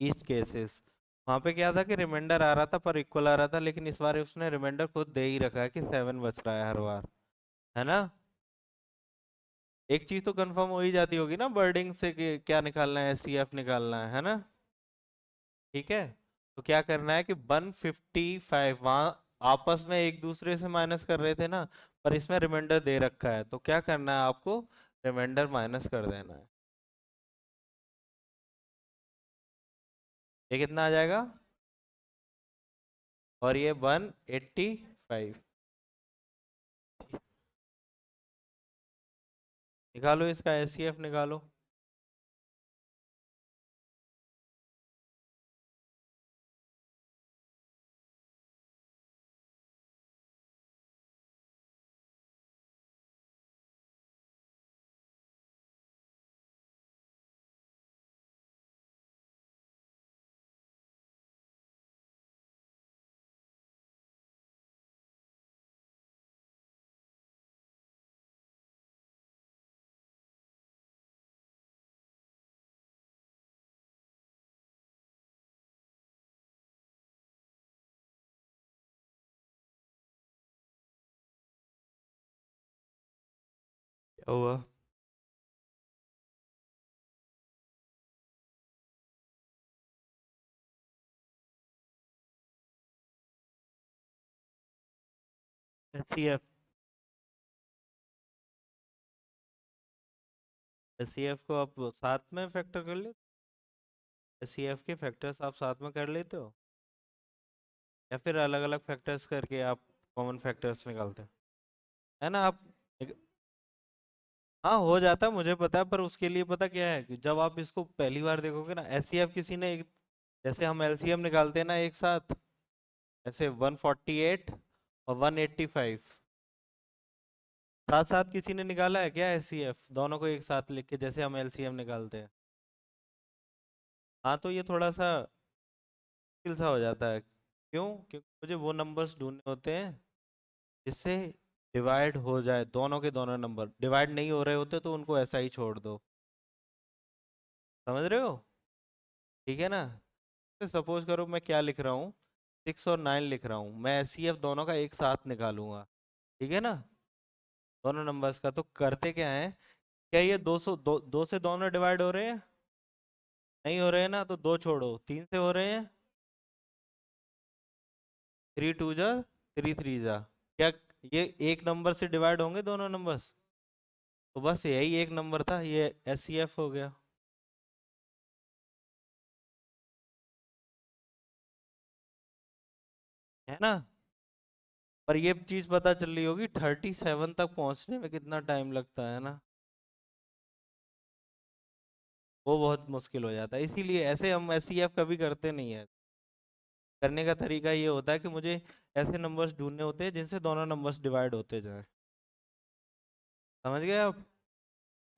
each cases. वहां पे क्या था कि रिमाइंडर आ रहा था पर इक्वल आ रहा था, लेकिन इस बार उसने रिमाइंडर खुद दे ही रखा है कि 7 बच रहा है हर बार, है ना। एक चीज तो कंफर्म हो ही जाती होगी ना वर्डिंग से कि क्या निकालना है, सी एफ निकालना है ना, ठीक है। तो क्या करना है कि 155 वहां आपस में एक दूसरे से माइनस कर रहे थे ना, पर इसमें रिमाइंडर दे रखा है, तो क्या करना है आपको, रिमाइंडर माइनस कर देना है। ये कितना आ जाएगा? और ये 185। निकालो इसका एचसीएफ निकालो। क्या हुआ? एचसीएफ। एचसीएफ को आप साथ में फैक्टर कर ले। एचसीएफ के फैक्टर्स आप साथ में कर लेते हो, या फिर अलग अलग फैक्टर्स करके आप कॉमन फैक्टर्स निकालते हो? है ना आप? हाँ हो जाता है, मुझे पता है, पर उसके लिए पता क्या है कि जब आप इसको पहली बार देखोगे ना, एचसीएफ किसी ने जैसे हम एलसीएम निकालते हैं ना एक साथ, ऐसे 148 और 185 साथ साथ किसी ने निकाला है क्या एचसीएफ दोनों को एक साथ लिख के, जैसे हम एलसीएम निकालते हैं? हाँ तो ये थोड़ा सा मुश्किल सा हो जाता है। क्यों? क्योंकि मुझे वो नंबर्स ढूंढने होते हैं जिससे डिवाइड हो जाए, दोनों के दोनों नंबर डिवाइड नहीं हो रहे होते तो उनको ऐसा ही छोड़ दो। समझ रहे हो? ठीक है ना? तो सपोज करो मैं क्या लिख रहा हूँ, 6 और 9 लिख रहा हूँ, मैं एस सी एफ दोनों का एक साथ निकालूंगा। ठीक है ना? दोनों नंबर्स का तो करते क्या है, क्या ये 2 से दोनों डिवाइड हो रहे हैं? नहीं हो रहे हैं ना, तो 2 छोड़ो, 3 से हो रहे हैं, 3 2 जा 3 3 जा। क्या ये एक नंबर से डिवाइड होंगे दोनों नंबर्स? तो बस यही एक नंबर था, ये एस सी एफ हो गया। है ना? पर ये चीज पता चल रही होगी 37 तक पहुंचने में कितना टाइम लगता है ना, वो बहुत मुश्किल हो जाता है। इसीलिए ऐसे हम एस सी एफ कभी करते नहीं है। करने का तरीका ये होता है कि मुझे ऐसे नंबर्स ढूंढने होते हैं जिनसे दोनों नंबर्स डिवाइड होते जाएं। समझ गए आप?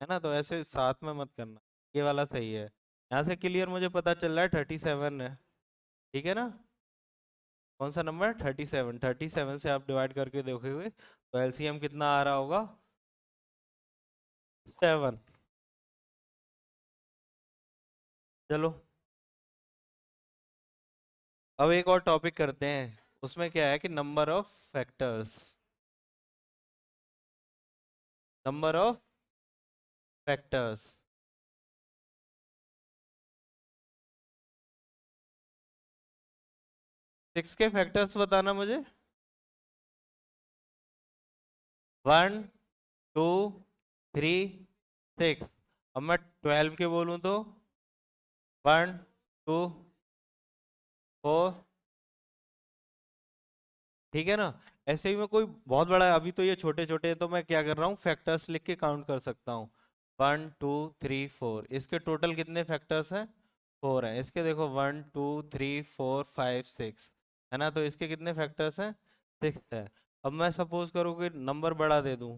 है ना? तो ऐसे साथ में मत करना। ये वाला सही है। यहाँ से क्लियर मुझे पता चल रहा है 37 है। ठीक है ना? कौन सा नंबर? 37। 37 से आप डिवाइड करके देखोगे तो एलसीएम कितना आ रहा होगा? 7। चलो अब एक और टॉपिक करते हैं, उसमें क्या है कि number of factors. Number of factors. 6 के फैक्टर्स बताना मुझे। 1 2 3 6। अब मैं 12 के बोलूं तो 1 2 4। ठीक है ना? ऐसे ही मैं कोई बहुत बड़ा है, अभी तो ये छोटे छोटे हैं, तो मैं क्या कर रहा हूँ, फैक्टर्स लिख के काउंट कर सकता हूँ। 1 2 3 4, इसके टोटल कितने फैक्टर्स हैं? 4 हैं। इसके देखो 1 2 3 4 5 6। है ना? तो इसके कितने फैक्टर्स हैं? 6 है। अब मैं सपोज करूँ कि नंबर बड़ा दे दूँ,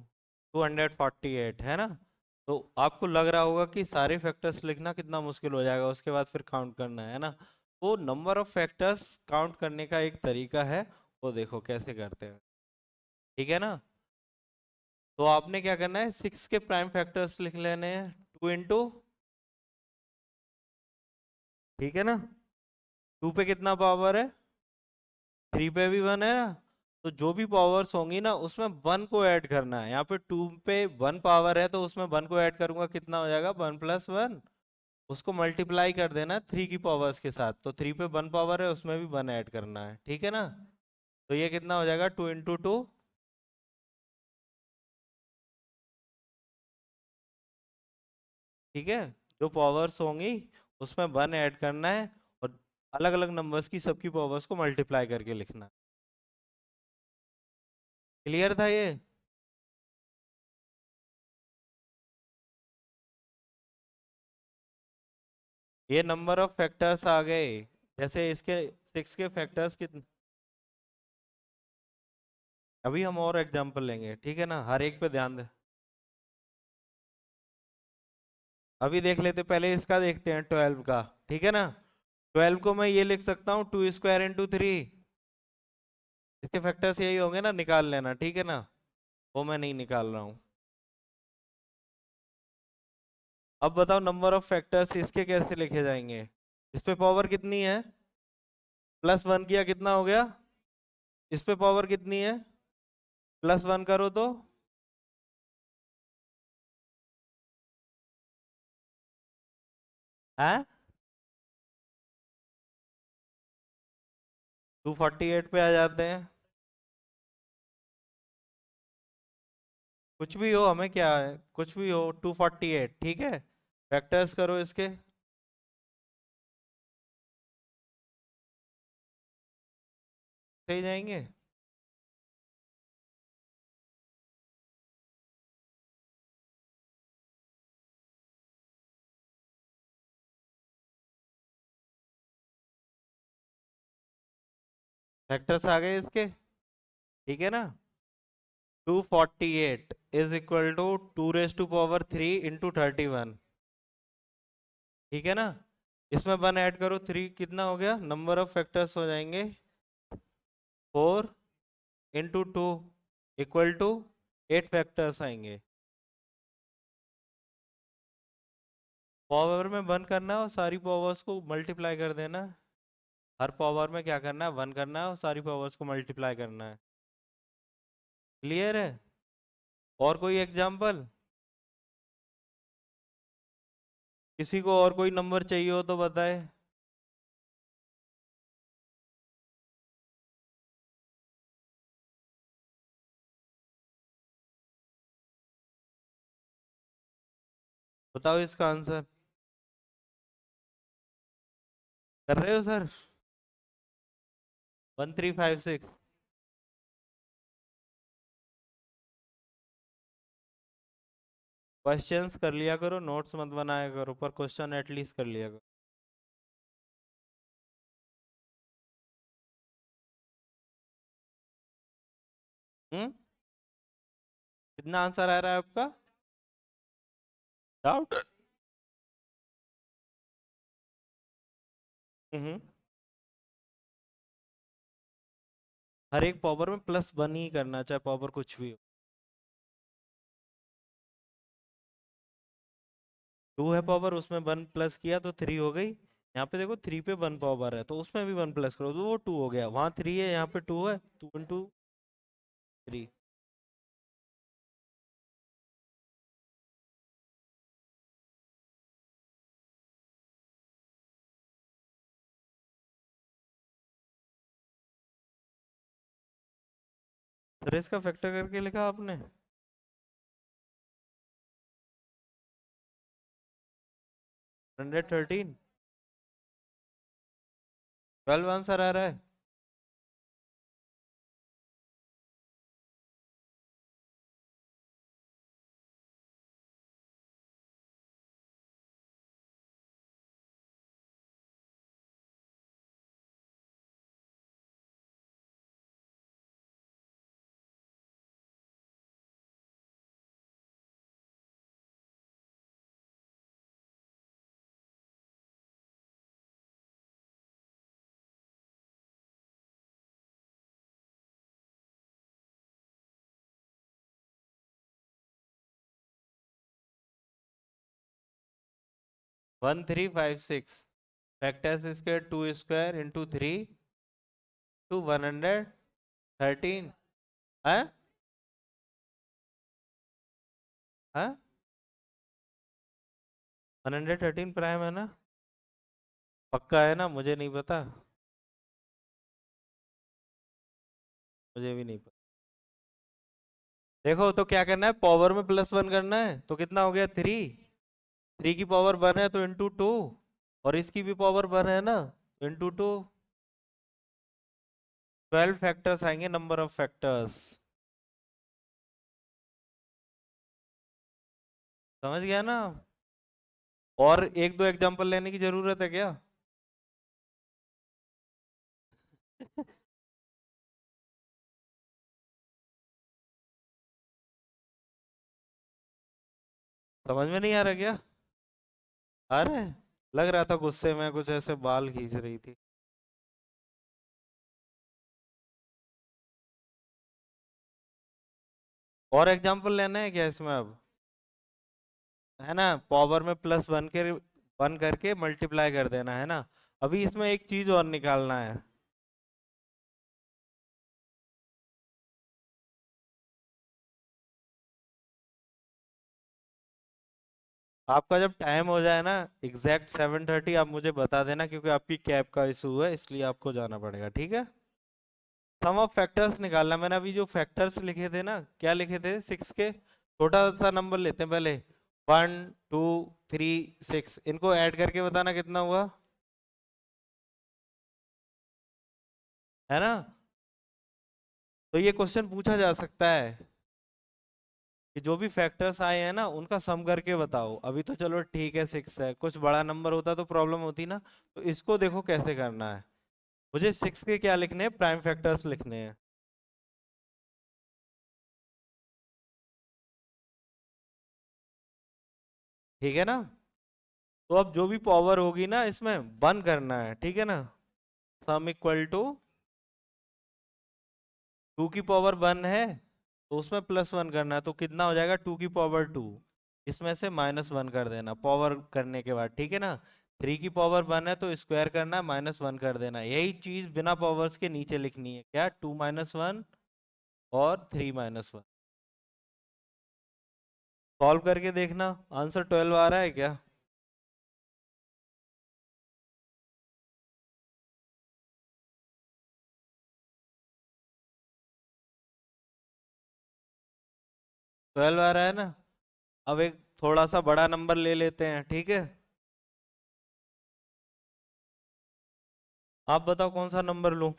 248, है ना? तो आपको लग रहा होगा कि सारे फैक्टर्स लिखना कितना मुश्किल हो जाएगा, उसके बाद फिर काउंट करना है ना? वो नंबर ऑफ फैक्टर्स काउंट करने का एक तरीका है, वो देखो कैसे करते हैं। ठीक है ना? तो आपने क्या करना है, 6 के प्राइम फैक्टर्स लिख लेने हैं, 2 इंटू। ठीक है ना? 2 पे कितना पावर है? 3 पे भी 1 है ना? तो जो भी पावर्स होंगी ना उसमें 1 को ऐड करना है। यहाँ पे 2 पे 1 पावर है तो उसमें 1 को ऐड करूंगा, कितना हो जाएगा? 1 + 1। उसको मल्टीप्लाई कर देना 3 की पावर्स के साथ, तो 3 पे 1 पावर है, उसमें भी 1 ऐड करना है। ठीक है ना? तो ये कितना हो जाएगा? 2 × 2। ठीक है, जो पावर्स होंगी उसमें 1 ऐड करना है, और अलग अलग नंबर्स की सबकी पावर्स को मल्टीप्लाई करके लिखना। क्लियर था ये? ये नंबर ऑफ फैक्टर्स आ गए। जैसे इसके 6 के फैक्टर्स कितने, अभी हम और एग्जांपल लेंगे, ठीक है ना, हर एक पे ध्यान दे। अभी देख लेते, पहले इसका देखते हैं 12 का, ठीक है ना। 12 को मैं ये लिख सकता हूँ 2 स्क्वायर इंटू 3। इसके फैक्टर्स यही होंगे ना, निकाल लेना, ठीक है ना। वो मैं नहीं निकाल रहा हूँ। अब बताओ नंबर ऑफ फैक्टर्स इसके कैसे लिखे जाएंगे। इस पे पावर कितनी है, +1 किया कितना हो गया, इस पे पावर कितनी है, +1 करो तो, है 248 पे आ जाते हैं। कुछ भी हो, हमें क्या है, कुछ भी हो, 248, ठीक है। फैक्टर्स करो इसके, सही जाएंगे। फैक्टर्स आ गए इसके, ठीक है ना। 248 is equal to 2 raise to power 3 into 31, ठीक है ना। इसमें 1 ऐड करो, 3 कितना हो गया, नंबर ऑफ फैक्टर्स हो जाएंगे 4 इंटू 2 इक्वल टू 8 फैक्टर्स आएंगे। पावर में 1 करना है और सारी पावर्स को मल्टीप्लाई कर देना है। हर पावर में क्या करना है, 1 करना है और सारी पावर्स को मल्टीप्लाई करना है। क्लियर है? और कोई एग्जांपल? किसी को और कोई नंबर चाहिए हो तो बताए। बताओ इसका आंसर। कर रहे हो सर? 1356। क्वेश्चंस कर लिया करो, नोट्स मत बनाया करो, पर क्वेश्चन एटलीस्ट कर लिया करो। हम्म, कितना आंसर आ रहा है आपका? डाउट? हम्म, हर एक पावर में +1 ही करना, चाहे पावर कुछ भी हो। 2 है पावर, उसमें 1 प्लस किया तो 3 हो गई। यहाँ पे देखो 3 पे 1 पावर है, तो उसमें भी 1 प्लस करो तो वो 2 हो गया। वहां 3 है, यहाँ पे 2 है, 2 इंटू 3। सर इसका फैक्टर करके लिखा आपने? 113। 12 आंसर आ रहा है। One three five six factors इसके 2 स्क्वायर इंटू 3 टू 113। है? है? 113 प्राइम है ना? पक्का है ना? मुझे नहीं पता, मुझे भी नहीं पता। देखो तो क्या करना है, पावर में +1 करना है, तो कितना हो गया, 3। 3 की पावर 1 है तो इंटू 2, और इसकी भी पावर 1 है ना, इंटू 2। 12 फैक्टर्स आएंगे, नंबर ऑफ फैक्टर्स। समझ गया ना? और एक दो एग्जांपल लेने की जरूरत है क्या? समझ में नहीं आ रहा क्या? अरे, लग रहा था गुस्से में कुछ ऐसे बाल खींच रही थी। और एग्जांपल लेना है क्या इसमें अब? है ना, पावर में प्लस वन के 1 करके मल्टीप्लाई कर देना है ना। अभी इसमें एक चीज और निकालना है। आपका जब टाइम हो जाए ना, एग्जैक्ट 7:30, आप मुझे बता देना, क्योंकि आपकी कैब का इशू है, इसलिए आपको जाना पड़ेगा, ठीक है? सम ऑफ फैक्टर्स निकालना। मैंने अभी जो फैक्टर्स लिखे थे ना, क्या लिखे थे 6 के, छोटा सा नंबर लेते हैं पहले। 1 2 3 6, इनको ऐड करके बताना कितना हुआ, है ना? तो ये क्वेश्चन पूछा जा सकता है कि जो भी फैक्टर्स आए हैं ना, उनका सम करके बताओ। अभी तो चलो ठीक है, 6 है, कुछ बड़ा नंबर होता तो प्रॉब्लम होती ना। तो इसको देखो कैसे करना है। मुझे 6 के क्या लिखने हैं, प्राइम फैक्टर्स लिखने हैं। ठीक है ना? तो अब जो भी पावर होगी ना, इसमें वन करना है, ठीक है ना? सम इक्वल टू 2 की पावर 1 है, तो उसमें प्लस 1 करना है, तो कितना हो जाएगा 2 की पावर 2। इसमें से -1 कर देना पावर करने के बाद, ठीक है ना? 3 की पावर 1 है तो स्क्वायर करना है, -1 कर देना। यही चीज बिना पावर्स के नीचे लिखनी है, क्या, 2 - 1 और 3 - 1। सॉल्व करके देखना, आंसर 12 आ रहा है क्या? 12 आ रहा है ना? अब एक थोड़ा सा बड़ा नंबर ले लेते हैं, ठीक है? आप बताओ कौन सा नंबर लूं?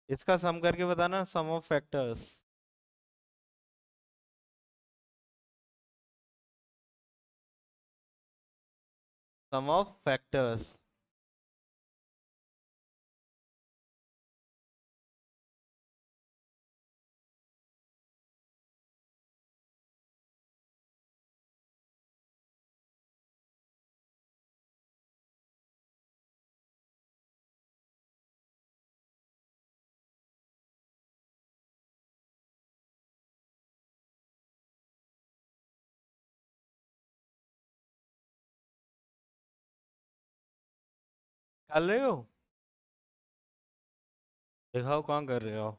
इसका सम करके बताना, sum of factors. Sum of factors. कर रहे हो? दिखाओ कहाँ कर रहे हो।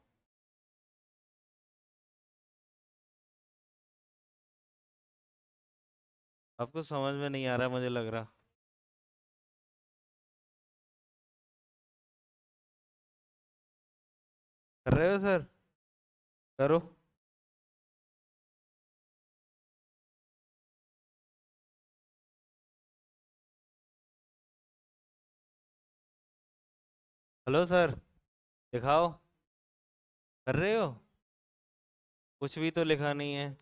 आपको समझ में नहीं आ रहा, मुझे लग रहा। कर रहे हो सर? करो। हेलो सर, दिखाओ। कर रहे हो? कुछ भी तो लिखा नहीं है।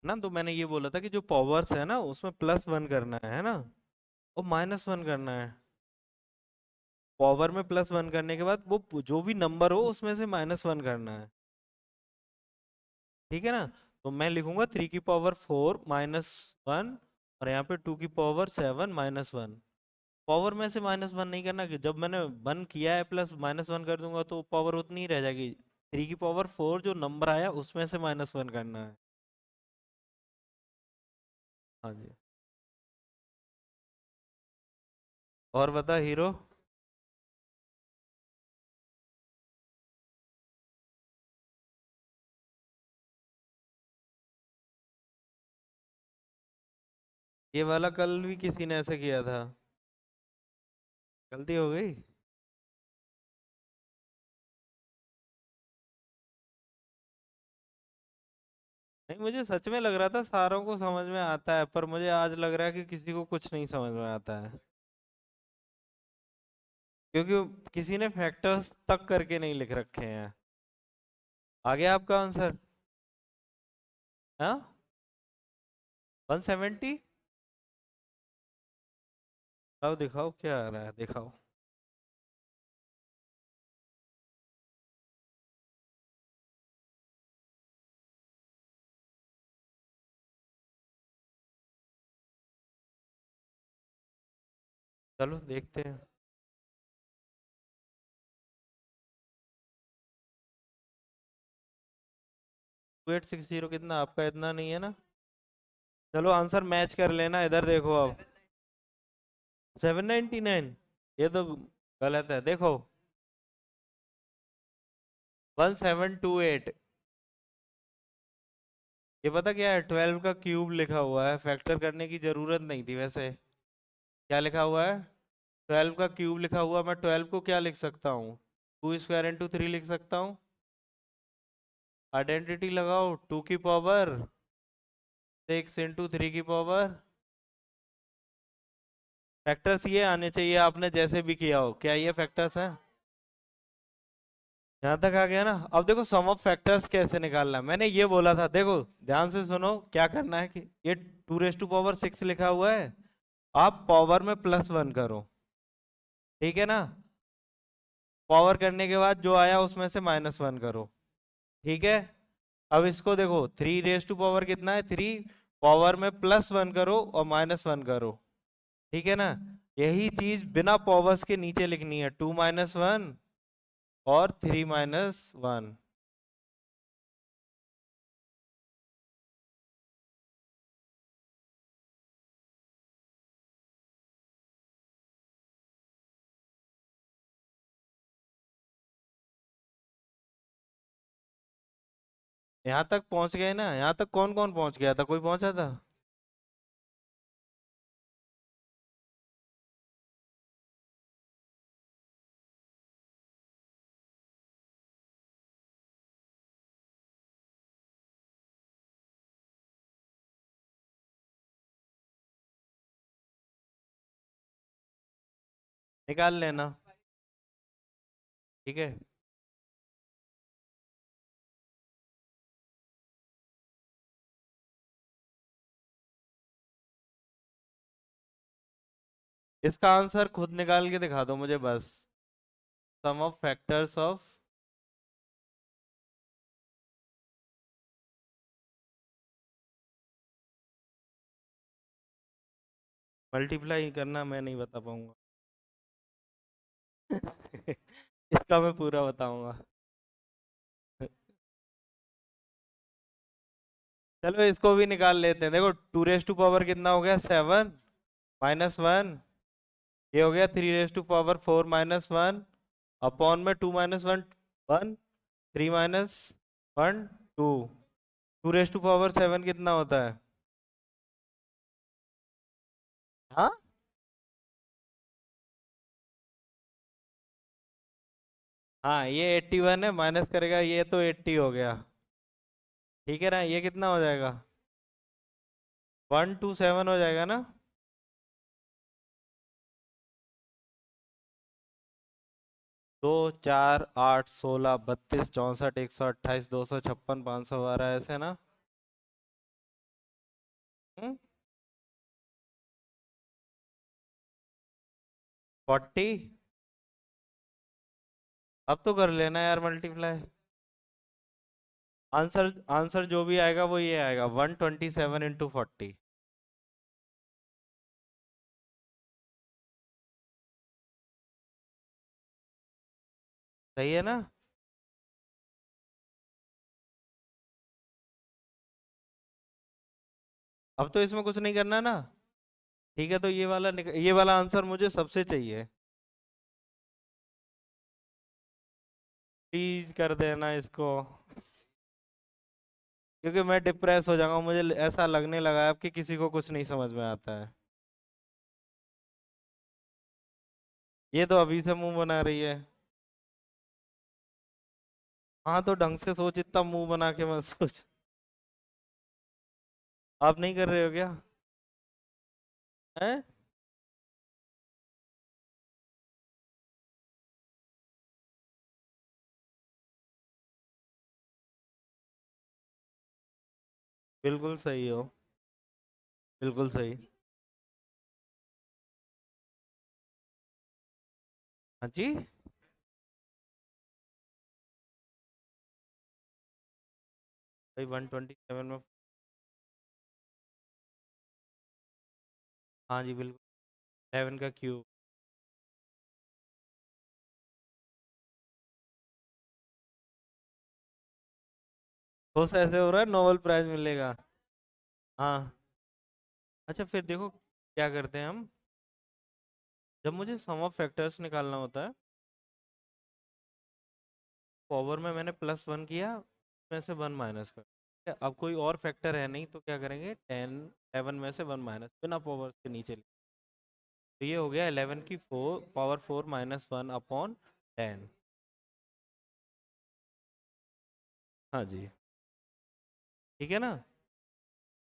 ना, तो मैंने ये बोला था कि जो पावर्स है ना, उसमें +1 करना है ना, और -1 करना है। पावर में +1 करने के बाद वो जो भी नंबर हो उसमें से -1 करना है, ठीक है ना? तो मैं लिखूंगा 3 की पावर 4 - 1, और यहाँ पे 2 की पावर 7 - 1। पावर में से -1 नहीं करना, कि जब मैंने 1 किया है प्लस -1 कर दूंगा तो पावर उतनी ही रह जाएगी। 3 की पावर 4 जो नंबर आया उसमें से -1 करना है। हाँ जी। और बता हीरो। ये वाला कल भी किसी ने ऐसे किया था। गलती हो गई। नहीं, मुझे सच में लग रहा था सारों को समझ में आता है, पर मुझे आज लग रहा है कि किसी को कुछ नहीं समझ में आता है। क्योंकि किसी ने फैक्टर्स तक करके नहीं लिख रखे हैं। आ गया आपका आंसर? हाँ। 170। अब दिखाओ क्या आ रहा है, दिखाओ। चलो देखते हैं। 2860 कितना आपका? इतना नहीं है ना। चलो आंसर मैच कर लेना, इधर देखो अब। 799। ये तो गलत है, देखो। 1728। ये पता क्या है? 12 का क्यूब लिखा हुआ है, फैक्टर करने की जरूरत नहीं थी वैसे। क्या लिखा हुआ है? 12 का क्यूब लिखा हुआ। मैं 12 को क्या लिख सकता हूँ? 2 स्क्वायर इंटू 3 लिख सकता हूँ। आइडेंटिटी लगाओ, 2 की पावर 6 इंटू 3 की पावर। फैक्टर्स ये आने चाहिए, आपने जैसे भी किया हो। क्या ये फैक्टर्स हैं? यहां तक आ गया ना। अब देखो सम ऑफ फैक्टर्स कैसे निकालना है। मैंने ये बोला था, देखो ध्यान से सुनो क्या करना है। कि ये 2 रेज टू पावर 6 लिखा हुआ है, आप पावर में +1 करो। ठीक है ना? पावर करने के बाद जो आया उसमें से -1 करो। ठीक है। अब इसको देखो, 3 रेज टू पावर कितना है? 3। पावर में +1 करो और -1 करो। ठीक है ना? यही चीज बिना पावर्स के नीचे लिखनी है, 2 - 1 और 3 - 1। यहाँ तक पहुंच गए ना? यहाँ तक कौन कौन पहुंच गया था? कोई पहुंचा था? निकाल लेना। ठीक है। इसका आंसर खुद निकाल के दिखा दो मुझे बस। सम ऑफ फैक्टर्स ऑफ। मल्टीप्लाई करना मैं नहीं बता पाऊंगा। इसका मैं पूरा बताऊंगा। चलो इसको भी निकाल लेते हैं। देखो 2 रेज टू पावर कितना हो गया? 7 -1। ये हो गया 3 रेज टू पावर 4 - 1 अपॉन में 2 - 1 1। 3 - 1 2। 2 रेज टू पावर 7 कितना होता है? हाँ। हाँ, ये 81 है, माइनस करेगा ये तो 80 हो गया। ठीक है ना? ये कितना हो जाएगा? 127 हो जाएगा ना? 2 4 8 16 32 64 128 256 512 ऐसे ना? हम्म। 40। अब तो कर लेना यार मल्टीप्लाई। आंसर आंसर जो भी आएगा वो ये आएगा, 127 × 40। सही है ना? अब तो इसमें कुछ नहीं करना ना। ठीक है, तो ये वाला आंसर मुझे सबसे चाहिए। प्लीज कर देना इसको, क्योंकि मैं डिप्रेस हो जाऊंगा, मुझे ऐसा लगने लगा है अब कि किसी को कुछ नहीं समझ में आता है। ये तो अभी से मुंह बना रही है। हाँ तो ढंग से सोच, इतना मुंह बना के मत सोच। आप नहीं कर रहे हो क्या? हैं? बिल्कुल सही हो। बिल्कुल सही। हाँ जी। भाई 127 में। हाँ जी बिल्कुल। 11 का क्यूब। तो ऐसे हो रहा है नोबेल प्राइज मिलेगा। हाँ। अच्छा फिर देखो क्या करते हैं हम। जब मुझे सम ऑफ फैक्टर्स निकालना होता है, पावर में मैंने +1 किया, में से 1 माइनस कर, ठीक है? अब कोई और फैक्टर है नहीं, तो क्या करेंगे, 11 में से 1 माइनस, बिना पावर के नीचे तो ये हो गया 11 की पावर 4 -1/10। हाँ जी। ठीक है ना।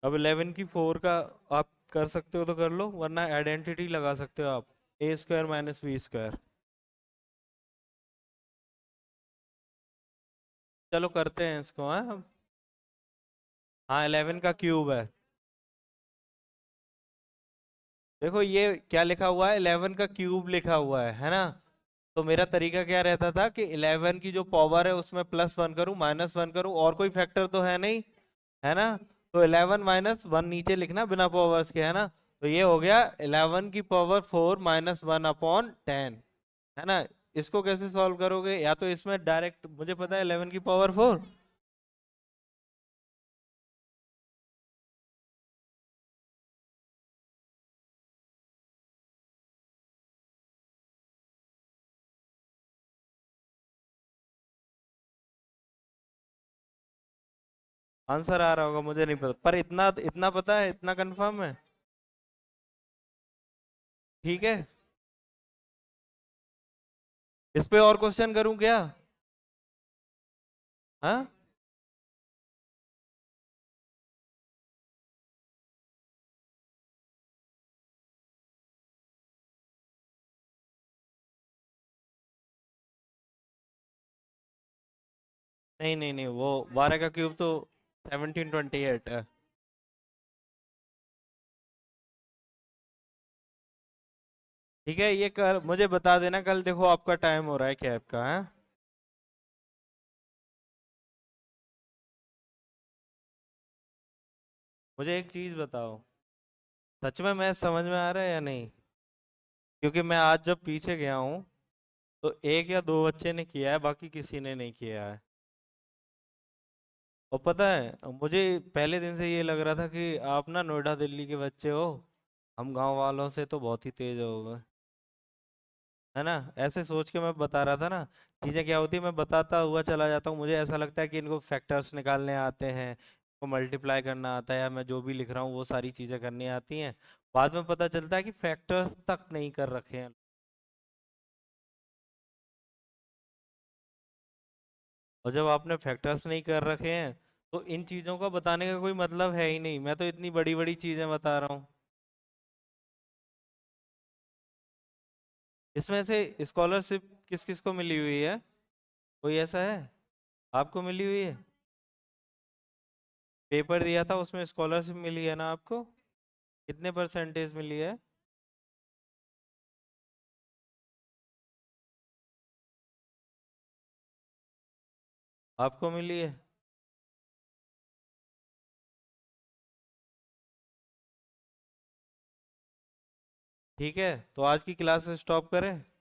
अब 11 की 4 का आप कर सकते हो तो कर लो, वरना आइडेंटिटी लगा सकते हो आप, a² - b²। चलो करते हैं इसको, हाँ। हाँ 11 का क्यूब है। देखो ये क्या लिखा हुआ है, 11 का क्यूब लिखा हुआ है ना। तो मेरा तरीका क्या रहता था कि 11 की जो पावर है उसमें +1 करूं, -1 करूं, और कोई फैक्टर तो है नहीं, है ना। तो 11 -1 नीचे लिखना बिना पावर्स के, है ना। तो ये हो गया 11 की पावर 4 -1/10, है ना। इसको कैसे सॉल्व करोगे, या तो इसमें डायरेक्ट, मुझे पता है 11 की पावर 4। आंसर आ रहा होगा, मुझे नहीं पता, पर इतना इतना पता है, इतना कंफर्म है। ठीक है। इस पे और क्वेश्चन करूं क्या? हाँ। नहीं नहीं नहीं, वो 12 का क्यूब तो 1728 है। ठीक है, ये कर मुझे बता देना कल, देखो आपका टाइम हो रहा है कैब का, है। मुझे एक चीज बताओ, सच में मैथ समझ में आ रहा है या नहीं? क्योंकि मैं आज जब पीछे गया हूँ, तो एक या दो बच्चे ने किया है, बाकी किसी ने नहीं किया है। और पता है, मुझे पहले दिन से ये लग रहा था कि आप ना नोएडा दिल्ली के बच्चे हो, हम गांव वालों से तो बहुत ही तेज हो गए, है ना। ऐसे सोच के मैं बता रहा था ना। चीज़ें क्या होती है, मैं बताता हुआ चला जाता हूँ, मुझे ऐसा लगता है कि इनको फैक्टर्स निकालने आते हैं, को मल्टीप्लाई करना आता है, या मैं जो भी लिख रहा हूँ वो सारी चीज़ें करनी आती हैं। बाद में पता चलता है कि फैक्टर्स तक नहीं कर रखे हैं। और जब आपने फैक्टर्स नहीं कर रखे हैं, तो इन चीज़ों का बताने का कोई मतलब है ही नहीं, मैं तो इतनी बड़ी बड़ी चीज़ें बता रहा हूँ। इसमें से स्कॉलरशिप किस किस को मिली हुई है? कोई ऐसा है? आपको मिली हुई है? पेपर दिया था उसमें स्कॉलरशिप मिली है ना आपको? कितने परसेंटेज मिली है? आपको मिली है? ठीक है, तो आज की क्लास स्टॉप करें।